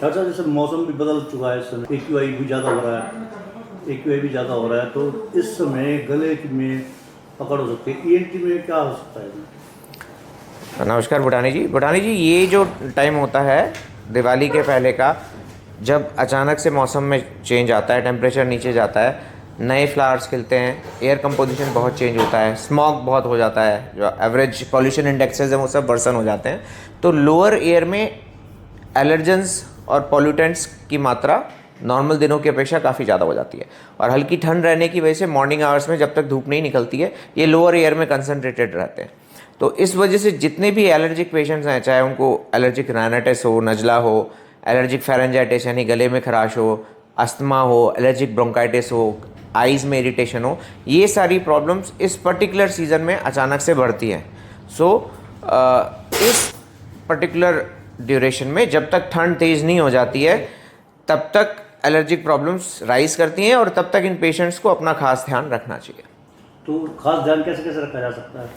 अच्छा, जैसे मौसम भी बदल चुका है, इस समय AQI भी ज़्यादा हो रहा है, AQI भी ज़्यादा हो रहा है, तो इस समय गले में पकड़ हो सकती है, ENT में क्या हो सकता है? नमस्कार बुटानी जी, ये जो टाइम होता है दिवाली के पहले का, जब अचानक से मौसम में चेंज आता है, टेम्परेचर नीचे जाता है, नए फ्लावर्स खिलते हैं, एयर कंपोजिशन बहुत चेंज होता है, स्मॉग बहुत हो जाता है, जो एवरेज पॉल्यूशन इंडेक्सेस हैं वो सब वर्सन हो जाते हैं, तो लोअर एयर में एलर्जेंस और पॉल्यूटेंट्स की मात्रा नॉर्मल दिनों की अपेक्षा काफ़ी ज़्यादा हो जाती है। और हल्की ठंड रहने की वजह से मॉर्निंग आवर्स में जब तक धूप नहीं निकलती है, ये लोअर एयर में कंसनट्रेटेड रहते हैं। तो इस वजह से जितने भी एलर्जिक पेशेंट्स हैं, चाहे उनको एलर्जिक राइनाइटिस हो, नज़ला हो, एलर्जिक फेरेंजाइटिस यानी गले में खराश हो, अस्थमा हो, एलर्जिक ब्रोंकाइटिस हो, आइज़ में इरिटेशन हो, ये सारी प्रॉब्लम्स इस पर्टिकुलर सीज़न में अचानक से बढ़ती हैं। इस पर्टिकुलर ड्यूरेशन में जब तक ठंड तेज़ नहीं हो जाती है, तब तक एलर्जिक प्रॉब्लम्स राइज करती हैं और तब तक इन पेशेंट्स को अपना खास ध्यान रखना चाहिए। तो खास ध्यान कैसे कैसे रखा जा सकता है?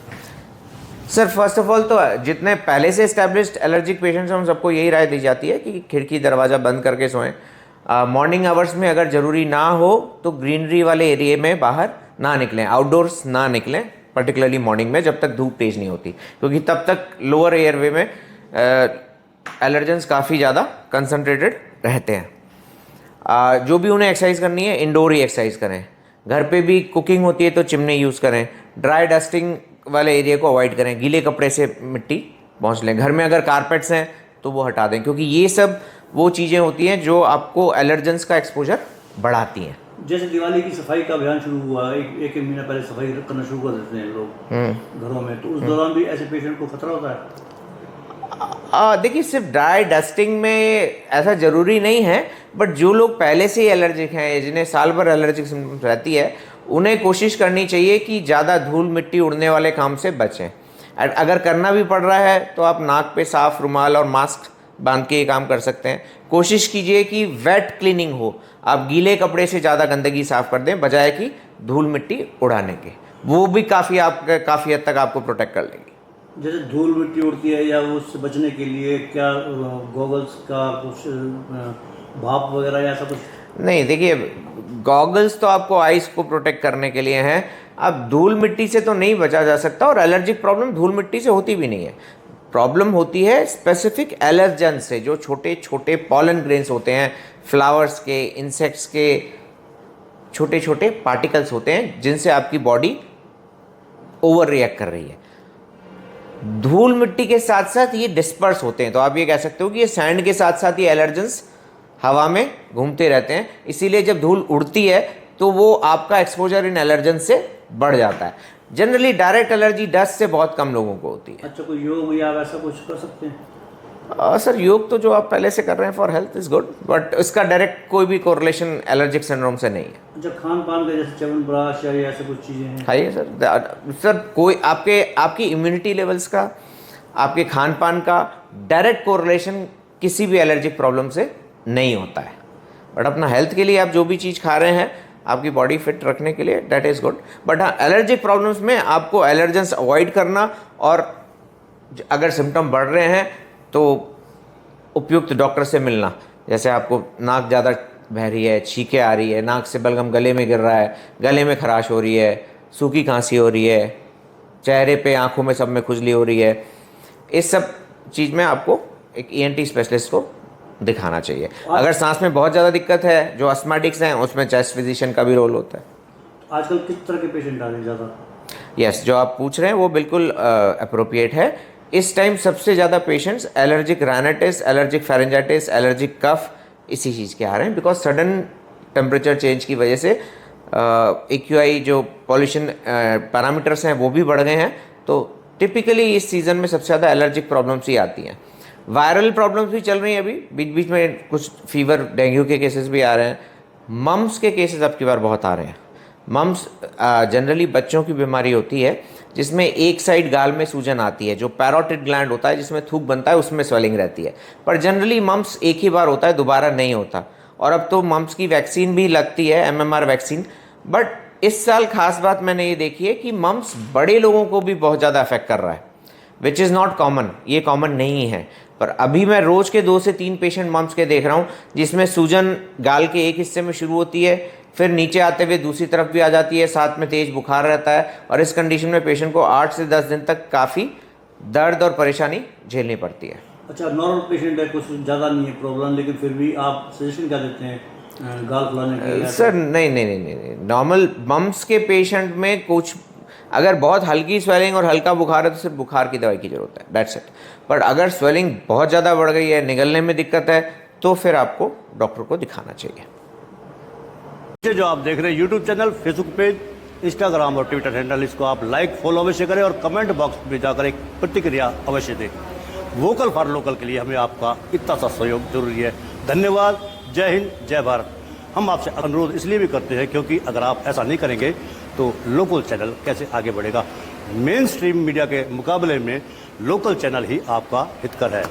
सर, फर्स्ट ऑफ ऑल तो जितने पहले से इस्टेब्लिश्ड एलर्जिक पेशेंट्स हैं उन सबको यही राय दी जाती है कि खिड़की दरवाज़ा बंद करके सोएं। मॉर्निंग आवर्स में अगर ज़रूरी ना हो तो ग्रीनरी वाले एरिया में बाहर ना निकलें, आउटडोर्स ना निकलें, पर्टिकुलरली मॉर्निंग में जब तक धूप तेज़ नहीं होती, क्योंकि तब तक लोअर एयरवे में एलर्जेंस काफ़ी ज़्यादा कंसनट्रेटेड रहते हैं। जो भी उन्हें एक्सरसाइज करनी है इंडोर ही एक्सरसाइज करें। घर पे भी कुकिंग होती है तो चिमनी यूज़ करें। ड्राई डस्टिंग वाले एरिया को अवॉइड करें, गीले कपड़े से मिट्टी पहुँच लें। घर में अगर कारपेट्स हैं तो वो हटा दें, क्योंकि ये सब वो चीज़ें होती हैं जो आपको एलर्जेंस का एक्सपोजर बढ़ाती हैं। जैसे दिवाली की सफाई का अभियान शुरू हुआ, एक महीना पहले सफाई करना शुरू कर देते हैं लोग घरों में, तो उस दौरान भी ऐसे पेशेंट को खतरा होता है? देखिए, सिर्फ ड्राई डस्टिंग में ऐसा ज़रूरी नहीं है, बट जो लोग पहले से ही एलर्जिक हैं, जिन्हें साल भर एलर्जिक सिम्टम्स रहती है, उन्हें कोशिश करनी चाहिए कि ज़्यादा धूल मिट्टी उड़ने वाले काम से बचें। अगर करना भी पड़ रहा है तो आप नाक पे साफ रुमाल और मास्क बांध के ये काम कर सकते हैं। कोशिश कीजिए कि वेट क्लीनिंग हो, आप गीले कपड़े से ज़्यादा गंदगी साफ़ कर दें बजाय कि धूल मिट्टी उड़ाने के। वो भी काफ़ी हद तक आपको प्रोटेक्ट कर लेंगी। जैसे धूल मिट्टी उड़ती है या उससे बचने के लिए क्या गॉगल्स का कुछ भाप वगैरह या ऐसा कुछ? नहीं, देखिए, गॉगल्स तो आपको आइज़ को प्रोटेक्ट करने के लिए हैं। अब धूल मिट्टी से तो नहीं बचा जा सकता, और एलर्जिक प्रॉब्लम धूल मिट्टी से होती भी नहीं है। प्रॉब्लम होती है स्पेसिफिक एलर्जन से, जो छोटे छोटे पॉलन ग्रेन्स होते हैं, फ्लावर्स के, इंसेक्ट्स के छोटे छोटे पार्टिकल्स होते हैं, जिनसे आपकी बॉडी ओवर रिएक्ट कर रही है। धूल मिट्टी के साथ साथ ये डिस्पर्स होते हैं, तो आप ये कह सकते हो कि ये सैंड के साथ साथ ये एलर्जेंस हवा में घूमते रहते हैं। इसीलिए जब धूल उड़ती है तो वो आपका एक्सपोजर इन एलर्जन से बढ़ जाता है। जनरली डायरेक्ट एलर्जी डस्ट से बहुत कम लोगों को होती है। अच्छा, कोई योग या वैसा कुछ कर सकते हैं? सर, योग तो जो आप पहले से कर रहे हैं for health is good, but इसका डायरेक्ट कोई भी कोरिलेशन एलर्जिक सिंड्रोम से नहीं है। अच्छा, खान पान का जैसे च्यवनप्राश या ऐसे कुछ चीज़ें हैं? खाइए सर, कोई आपकी इम्यूनिटी लेवल्स का, आपके खान पान का डायरेक्ट कोरिलेशन किसी भी एलर्जिक प्रॉब्लम से नहीं होता है। बट अपना हेल्थ के लिए आप जो भी चीज़ खा रहे हैं आपकी बॉडी फिट रखने के लिए, दैट इज़ गुड। बट हाँ, एलर्जिक प्रॉब्लम्स में आपको एलर्जेंस अवॉइड करना, और अगर सिम्टम बढ़ रहे हैं तो उपयुक्त डॉक्टर से मिलना। जैसे आपको नाक ज़्यादा बह रही है, छींकें आ रही है, नाक से बलगम गले में गिर रहा है, गले में खराश हो रही है, सूखी खांसी हो रही है, चेहरे पे, आँखों में, सब में खुजली हो रही है, इस सब चीज़ में आपको एक ENT स्पेशलिस्ट को दिखाना चाहिए। अगर सांस में बहुत ज़्यादा दिक्कत है, जो अस्थमैटिक्स हैं, उसमें चेस्ट फिजिशियन का भी रोल होता है। आजकल किस तरह के पेशेंट आ रहे हैं ज़्यादा? यस, जो आप पूछ रहे हैं वो बिल्कुल अप्रोप्रिएट है। इस टाइम सबसे ज़्यादा patients allergic rhinitis, allergic pharyngitis, allergic cough, इसी चीज़ के आ रहे हैं, बिकॉज सडन टेम्परेचर चेंज की वजह से AQI जो पॉल्यूशन पैरामीटर्स हैं वो भी बढ़ गए हैं। तो टिपिकली इस सीज़न में सबसे ज़्यादा एलर्जिक प्रॉब्लम्स ही आती हैं। वायरल प्रॉब्लम्स भी चल रही हैं, अभी बीच बीच में कुछ फीवर, डेंगू के केसेस भी आ रहे हैं। मम्स के केसेस अब की बार बहुत आ रहे हैं। मम्स जनरली बच्चों की बीमारी होती है जिसमें एक साइड गाल में सूजन आती है, जो पैरोटिड ग्लैंड होता है जिसमें थूक बनता है, उसमें स्वेलिंग रहती है। पर जनरली मम्स एक ही बार होता है, दोबारा नहीं होता। और अब तो मम्स की वैक्सीन भी लगती है, MMR वैक्सीन। बट इस साल खास बात मैंने ये देखी है कि मम्स बड़े लोगों को भी बहुत ज़्यादा अफेक्ट कर रहा है, विच इज़ नॉट कॉमन। ये कॉमन नहीं है, पर अभी मैं रोज के 2 से 3 पेशेंट मम्स के देख रहा हूँ जिसमें सूजन गाल के एक हिस्से में शुरू होती है, फिर नीचे आते हुए दूसरी तरफ भी आ जाती है, साथ में तेज बुखार रहता है और इस कंडीशन में पेशेंट को 8 से 10 दिन तक काफ़ी दर्द और परेशानी झेलनी पड़ती है। अच्छा, नॉर्मल पेशेंट है, कुछ ज़्यादा नहीं है प्रॉब्लम, लेकिन फिर भी आप सजेशन क्या देते हैं गाल फुलाने के? सर नहीं, नॉर्मल मम्स के पेशेंट में कुछ अगर बहुत हल्की स्वेलिंग और हल्का बुखार है तो सिर्फ बुखार की दवाई की ज़रूरत है, दैट्स इट। पर अगर स्वेलिंग बहुत ज़्यादा बढ़ गई है, निगलने में दिक्कत है, तो फिर आपको डॉक्टर को दिखाना चाहिए। जो आप देख रहे हैं YouTube channel, Facebook page, Instagram और ट्विटर हैंडल, इसको आप लाइक फॉलो अवश्य करें और कमेंट बॉक्स में जाकर एक प्रतिक्रिया अवश्य दें। वोकल फॉर लोकल के लिए हमें आपका इतना सा सहयोग जरूरी है। धन्यवाद। जय हिंद, जय भारत। हम आपसे अनुरोध इसलिए भी करते हैं क्योंकि अगर आप ऐसा नहीं करेंगे तो लोकल चैनल कैसे आगे बढ़ेगा। मेन स्ट्रीम मीडिया के मुकाबले में लोकल चैनल ही आपका हितकर है।